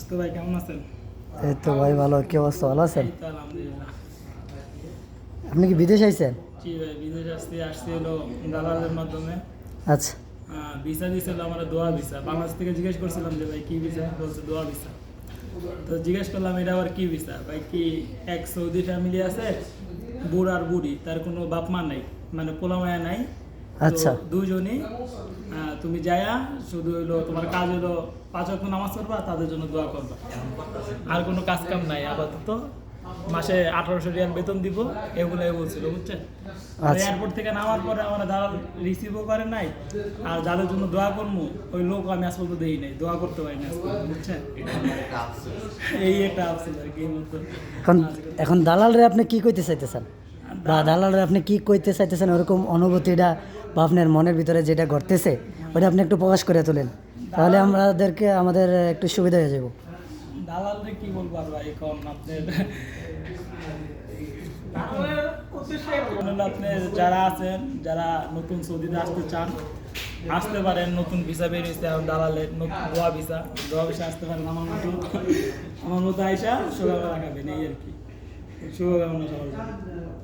আজকে ভাই কেমন আছেন? এই তো ভাই ভালো। কি অবস্থা, ভালো আছেন? এই তো আলহামদুলিল্লাহ। আপনি কি বিদেশ আইছেন? জি ভাই, বিদেশ আসছি হলো দালালের মাধ্যমে। আচ্ছা। ভিসা দিয়েছিল আমার দোয়া ভিসা। বাংলাদেশ থেকে জিজ্ঞেস করছিলাম যে ভাই কি ভিসা, বলছে দোয়া ভিসা। তো জিজ্ঞেস করলাম এটা আবার কি ভিসা ভাই, কি এক সৌদি ফ্যামিলি আছে, বুড় আর বুড়ি, তার কোনো বাপ মা নাই, মানে পোলা মায়া নাই। তো আচ্ছা। দুজনই তুমি যায়া শুধু হইলো তোমার কাজ হলো 5 ওয়াক্ত নামাজ পড়বা, তাদের জন্য দোয়া করবা, আর কোনো কাজ কাম নাই আপাতত। মাসে 1800 রিয়াল বেতন দিব, এগুলাই বলছিল, বুঝছেন? আচ্ছা। এয়ারপোর্ট থেকে নামার পরে আমার দালাল রিসিভও করে নাই, আর যাদের জন্য দোয়া করবো ওই লোক আমি আজ পর্যন্ত দেই নাই, দোয়া করতে পারি না আজ পর্যন্ত, বুঝছেন? এই একটা আফসোস আর কি এই মতো। এখন এখন দালালরে আপনি কি কইতে চাইতেছেন, বা দালালরে আপনি কি কইতে চাইতেছেন, ওরকম অনুভূতিটা বা আপনার মনের ভিতরে যেটা ঘটতেছে ওটা আপনি একটু প্রকাশ করে তোলেন, তাহলে আমাদের একটু সুবিধা হয়ে যাব। দালালরে কি বলবো আর ভাই, এখন আপনার আপনি যারা আছেন, যারা নতুন সৌদিতে আসতে চান আসতে পারেন। নতুন ভিসা বের হয়েছে এখন দালালের, নতুন দোয়া ভিসা আসতে পারেন। আমার মতো আইসা শুভকামনা রাখাবেন, এই আর কি। শুভকামনা সবার জন্য।